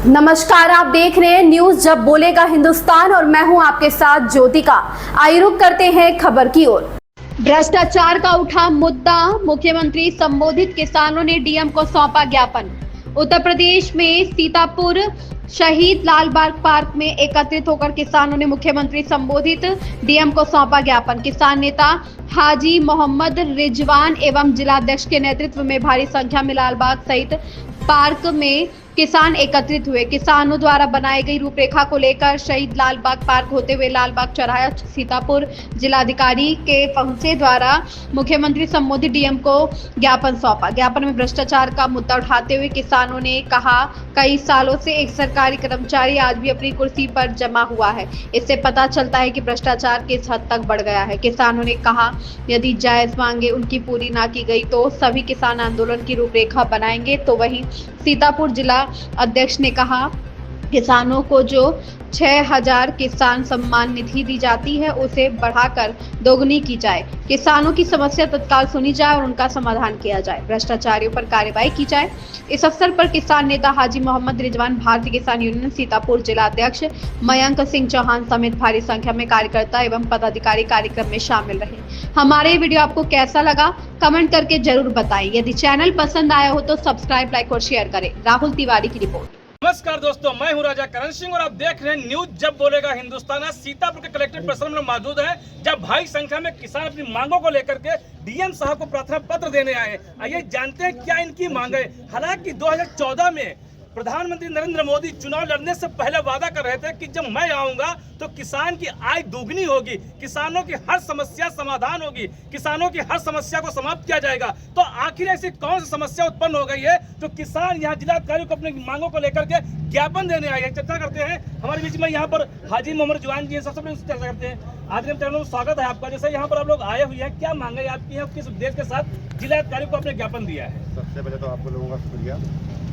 नमस्कार, आप देख रहे हैं न्यूज जब बोलेगा हिंदुस्तान और मैं हूं आपके साथ ज्योतिका। आइए रुक करते हैं खबर की ओर। भ्रष्टाचार का उठा मुद्दा, मुख्यमंत्री संबोधित किसानों ने डीएम को सौंपा ज्ञापन। उत्तर प्रदेश में सीतापुर शहीद लाल बाग पार्क में एकत्रित होकर किसानों ने मुख्यमंत्री संबोधित डीएम को सौंपा ज्ञापन। किसान नेता हाजी मोहम्मद रिजवान एवं जिलाध्यक्ष के नेतृत्व में भारी संख्या में लाल बाग सहित पार्क में किसान एकत्रित हुए। किसानों द्वारा बनाई गई रूपरेखा को लेकर शहीद लाल बाग पार्क होते हुए लाल बाग चौराहा सीतापुर जिलाधिकारी के पहुंचे द्वारा मुख्यमंत्री संबोधित डीएम को ज्ञापन सौंपा। ज्ञापन में भ्रष्टाचार का मुद्दा उठाते हुए किसानों ने कहा, कई सालों से एक सरकारी कर्मचारी आज भी अपनी कुर्सी पर जमा हुआ है। इससे पता चलता है कि भ्रष्टाचार किस हद तक बढ़ गया है। किसानों ने कहा, यदि जायज मांगे उनकी पूरी ना की गई तो सभी किसान आंदोलन की रूपरेखा बनाएंगे। तो वहीं सीतापुर जिला अध्यक्ष ने कहा, किसानों को जो 6000 किसान सम्मान निधि दी जाती है उसे बढ़ाकर दोगुनी की जाए। किसानों की समस्या तत्काल सुनी जाए और उनका समाधान किया जाए। भ्रष्टाचारियों पर कार्रवाई की जाए। इस अवसर पर किसान नेता हाजी मोहम्मद रिजवान, भारतीय किसान यूनियन सीतापुर जिला अध्यक्ष मयंक सिंह चौहान समेत भारी संख्या में कार्यकर्ता एवं पदाधिकारी कार्यक्रम में शामिल रहे। हमारे ये वीडियो आपको कैसा लगा कमेंट करके जरूर बताएं। यदि चैनल पसंद आया हो तो सब्सक्राइब, लाइक और शेयर करें। राहुल तिवारी की रिपोर्ट। नमस्कार दोस्तों, मैं हूं राजा करण सिंह और आप देख रहे हैं न्यूज जब बोलेगा हिंदुस्तान। सीतापुर के कलेक्ट्रेट परिसर में मौजूद है, जब भारी संख्या में किसान अपनी मांगों को लेकर के डीएम साहब को प्रार्थना पत्र देने आए। आइए जानते हैं क्या इनकी मांग है। हालांकि 2014 में प्रधानमंत्री नरेंद्र मोदी चुनाव लड़ने से पहले वादा कर रहे थे कि जब मैं आऊंगा तो किसान की आय दोगुनी होगी, किसानों की हर समस्या समाधान होगी, किसानों की हर समस्या को समाप्त किया जाएगा। तो आखिर ऐसी कौन सी समस्या उत्पन्न हो गई है तो किसान यहाँ जिलाधिकारी को अपनी मांगों को लेकर के ज्ञापन देने आए हैं। चर्चा करते हैं, हमारे बीच में यहाँ पर हाजी मोहम्मद रिजवान जी, सबसे पहले चर्चा करते हैं। आज के चैनल में स्वागत है आपका। जैसे यहाँ पर आप लोग आए हुए हैं, क्या मांगे आपकी है, किस उद्देश्य के साथ जिलाधिकारी को आपने ज्ञापन दिया है? सबसे पहले तो आपको लोगों का शुक्रिया।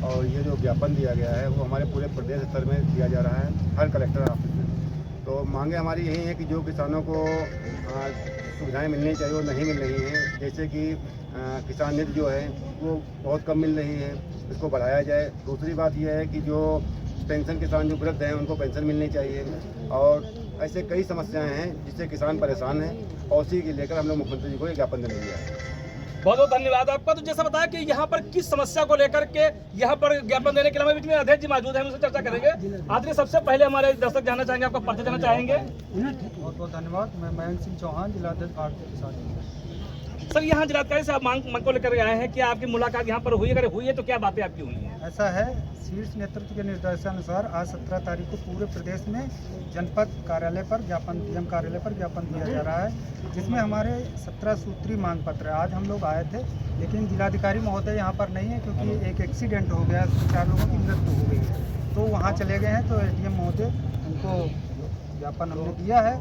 और ये जो ज्ञापन दिया गया है वो हमारे पूरे प्रदेश स्तर में दिया जा रहा है, हर कलेक्टर ऑफिस में। तो मांगे हमारी यही है कि जो किसानों को सुविधाएं मिलनी चाहिए वो नहीं मिल रही हैं। जैसे कि किसान निधि जो है वो बहुत कम मिल रही है, इसको बढ़ाया जाए। दूसरी बात यह है कि जो पेंशन किसान जो वृद्ध हैं उनको पेंशन मिलनी चाहिए। और ऐसे कई समस्याएँ हैं जिससे किसान परेशान हैं और उसी के लेकर हम लोग मुख्यमंत्री जी को ये ज्ञापन देने दिया है। बहुत बहुत धन्यवाद आपका। तो जैसा बताया कि यहाँ पर किस समस्या को लेकर के यहाँ पर ज्ञापन देने के लिए बीच में अध्यक्ष जी मौजूद है, हम उससे चर्चा करेंगे। आदरणीय, सबसे पहले हमारे दर्शक जानना चाहेंगे, आपका परिचय देना चाहेंगे? बहुत बहुत धन्यवाद। मैं मयंक सिंह चौहान, जिलाध्यक्ष भारतीय किसान यूनियन। सर, यहाँ जिलाधिकारी से आप मांग को लेकर आए हैं कि आपकी मुलाकात यहाँ पर हुई, अगर हुई है तो क्या बातें आपकी हुई हैं? ऐसा है, शीर्ष नेतृत्व के निर्देशानुसार आज 17 तारीख को पूरे प्रदेश में जनपद कार्यालय पर ज्ञापन, डीएम कार्यालय पर ज्ञापन दिया जा रहा है, जिसमें हमारे 17 सूत्री मांग पत्र है। आज हम लोग आए थे लेकिन जिलाधिकारी महोदय यहाँ पर नहीं है क्योंकि एक एक्सीडेंट हो गया, 4 लोगों की मृत्यु हो गई है, तो वहाँ चले गए हैं। तो एडीएम महोदय उनको ज्ञापन हमने दिया है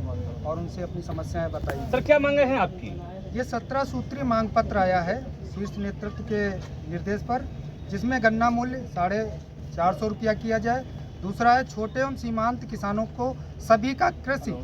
और उनसे अपनी समस्याएं बताई। सर, क्या मांगे हैं आपकी? ये 17 सूत्री मांग पत्र आया है शीर्ष नेतृत्व के निर्देश पर, जिसमें गन्ना मूल्य 450 रुपया किया जाए। दूसरा है, छोटे एवं सीमांत किसानों को सभी का कृषि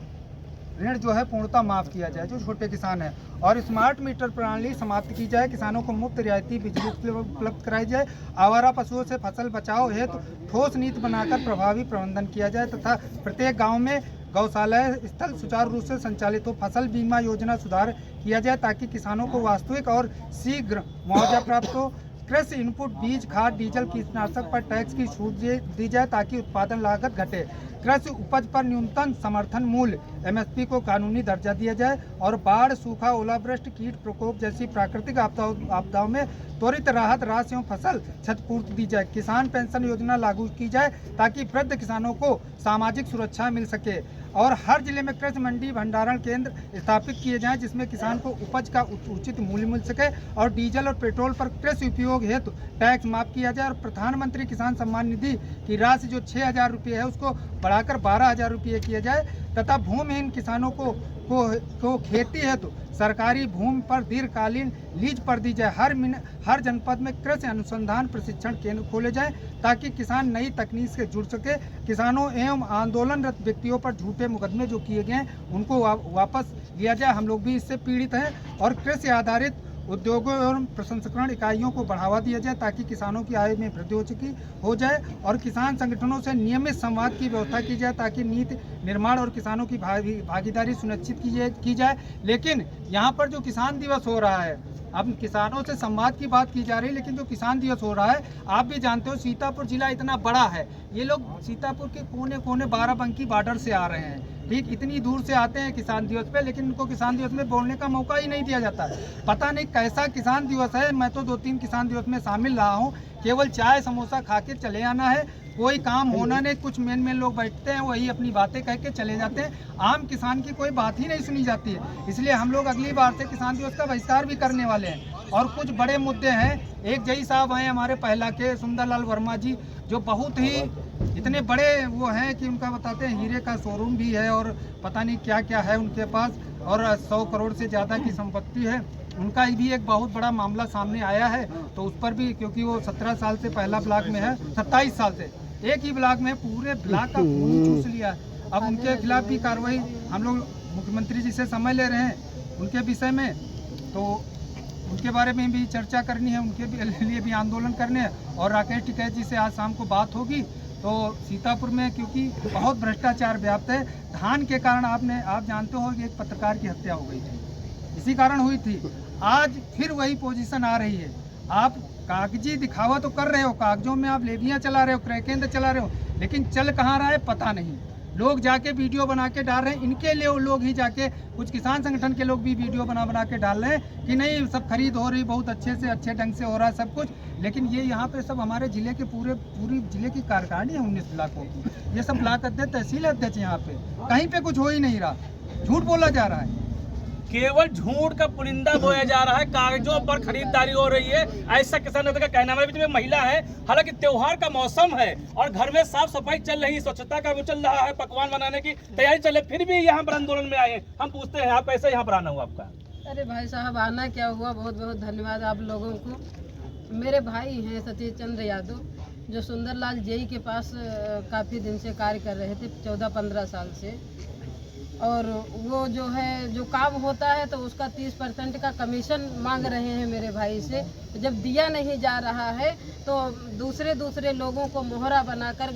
ऋण जो है पूर्णतः माफ किया जाए, जो छोटे किसान हैं। और स्मार्ट मीटर प्रणाली समाप्त की जाए, किसानों को मुफ्त रियायती बिजली उपलब्ध कराई जाए। आवारा पशुओं से फसल बचाव हेतु ठोस नीति बनाकर प्रभावी प्रबंधन किया जाए तथा प्रत्येक गाँव में गौशाला स्थल सुचारू रूप से संचालित हो। फसल बीमा योजना सुधार किया जाए ताकि किसानों को वास्तविक और शीघ्र मुआवजा प्राप्त हो। कृषि इनपुट बीज, खाद, डीजल, कीटनाशक पर टैक्स की छूट दी जाए ताकि उत्पादन लागत घटे। कृषि उपज पर न्यूनतम समर्थन मूल्य एमएसपी को कानूनी दर्जा दिया जाए। और बाढ़, सूखा, ओलावृष्टि, कीट प्रकोप जैसी प्राकृतिक आपदाओं में त्वरित राहत राशि एवं फसल क्षतिपूर्ति दी जाए। किसान पेंशन योजना लागू की जाए ताकि वृद्ध किसानों को सामाजिक सुरक्षा मिल सके। और हर जिले में कृषि मंडी भंडारण केंद्र स्थापित किए जाएं जिसमें किसान को उपज का उचित मूल्य मिल सके। और डीजल और पेट्रोल पर कृषि उपयोग हेतु टैक्स माफ किया जाए। और प्रधानमंत्री किसान सम्मान निधि की राशि जो 6000 रुपये है उसको बढ़ाकर 12000 रुपये किया जाए। तथा भूमिहीन किसानों को खेती हेतु सरकारी भूमि पर दीर्घकालीन लीज पर दी जाए। हर जनपद में कृषि अनुसंधान प्रशिक्षण केंद्र खोले जाएं ताकि किसान नई तकनीक से जुड़ सके। किसानों एवं आंदोलनरत व्यक्तियों पर झूठे मुकदमे जो किए गए हैं उनको वापस लिया जाए, हम लोग भी इससे पीड़ित हैं। और कृषि आधारित उद्योगों एवं प्रसंस्करण इकाइयों को बढ़ावा दिया जाए ताकि किसानों की आय में वृद्धि हो जाए और किसान संगठनों से नियमित संवाद की व्यवस्था की जाए ताकि नीति निर्माण और किसानों की भागीदारी सुनिश्चित की जाए। लेकिन यहाँ पर जो किसान दिवस हो रहा है, अब किसानों से संवाद की बात की जा रही है, लेकिन जो किसान दिवस हो रहा है, आप भी जानते हो सीतापुर जिला इतना बड़ा है, ये लोग सीतापुर के कोने कोने बाराबंकी बॉर्डर से आ रहे हैं, ठीक, इतनी दूर से आते हैं किसान दिवस पे, लेकिन उनको किसान दिवस में बोलने का मौका ही नहीं दिया जाता। पता नहीं कैसा किसान दिवस है। मैं तो 2-3 किसान दिवस में शामिल रहा हूँ, केवल चाय समोसा खा के चले आना है, कोई काम होना नहीं, कुछ मेन लोग बैठते हैं, वही अपनी बातें कह के चले जाते हैं, आम किसान की कोई बात ही नहीं सुनी जाती है। इसलिए हम लोग अगली बार से किसान दिवस का बहिष्कार भी करने वाले हैं। और कुछ बड़े मुद्दे हैं, एक जई साहब हैं हमारे पहला के सुंदरलाल वर्मा जी, जो बहुत ही इतने बड़े वो हैं कि उनका बताते हैं हीरे का शोरूम भी है और पता नहीं क्या क्या है उनके पास, और 100 करोड़ से ज़्यादा की संपत्ति है। उनका भी एक बहुत बड़ा मामला सामने आया है, तो उस पर भी, क्योंकि वो 17 साल से पहला ब्लॉक में है, 27 साल से एक ही ब्लॉक में पूरे ब्लॉक का खून चूस लिया है। अब उनके खिलाफ भी कार्रवाई हम लोग मुख्यमंत्री जी से समय ले रहे हैं उनके विषय में, तो उनके बारे में भी चर्चा करनी है, उनके लिए भी आंदोलन करने हैं। और राकेश टिकैत जी से आज शाम को बात होगी। तो सीतापुर में क्योंकि बहुत भ्रष्टाचार व्याप्त है, धान के कारण आप जानते हो कि एक पत्रकार की हत्या हो गई थी, इसी कारण हुई थी। आज फिर वही पोजीशन आ रही है। आप कागजी दिखावा तो कर रहे हो, कागजों में आप लेबियां चला रहे हो, क्रय केंद्र चला रहे हो, लेकिन चल कहाँ रहा है पता नहीं। लोग जाके वीडियो बना के डाल रहे हैं, इनके लिए वो लोग ही जाके, कुछ किसान संगठन के लोग भी वीडियो बना के डाल रहे हैं कि नहीं सब खरीद हो रही, बहुत अच्छे ढंग से हो रहा है सब कुछ। लेकिन ये यहाँ पे सब हमारे जिले के पूरी जिले की कार्यकारिणी है 19 ब्लॉकों की, ये सब ब्लॉक अध्यक्ष, तहसील अध्यक्ष, यहाँ पे कहीं पे कुछ हो ही नहीं रहा, झूठ बोला जा रहा है, केवल झूठ का पुलिंदा बोया जा रहा है, कागजों पर खरीदारी हो रही है, ऐसा किसान नेता का कहना है। बीच में महिला है, हालांकि त्योहार का मौसम है और घर में साफ सफाई चल रही है, स्वच्छता का वो चल रहा है, पकवान बनाने की तैयारी चल रही, फिर भी यहाँ पर आंदोलन में आए हैं। हम पूछते हैं आप कैसे यहाँ पर आना हुआ आपका? अरे भाई साहब, आना क्या हुआ, बहुत बहुत धन्यवाद आप लोगों को। मेरे भाई हैं सतीश चंद्र यादव, जो सुंदरलाल जेई के पास काफ़ी दिन से कार्य कर रहे थे, 14-15 साल से। और वो जो है, जो काम होता है तो उसका 30% का कमीशन मांग रहे हैं मेरे भाई से। जब दिया नहीं जा रहा है तो दूसरे लोगों को मोहरा बनाकर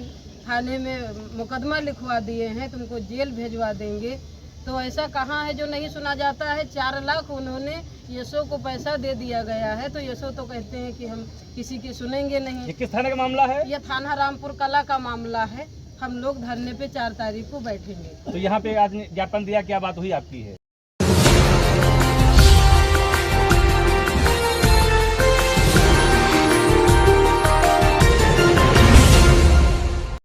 थाने में मुकदमा लिखवा दिए हैं, तुमको जेल भेजवा देंगे। तो ऐसा कहाँ है जो नहीं सुना जाता है। 4 लाख उन्होंने यशो को पैसा दे दिया गया है, तो यशो तो कहते हैं कि हम किसी की सुनेंगे नहीं। ये किस थाने का मामला है? यह थाना रामपुर कला का मामला है। हम लोग धरने पे 4 तारीख को बैठेंगे। तो यहाँ पे आज ज्ञापन दिया, क्या बात हुई आपकी है?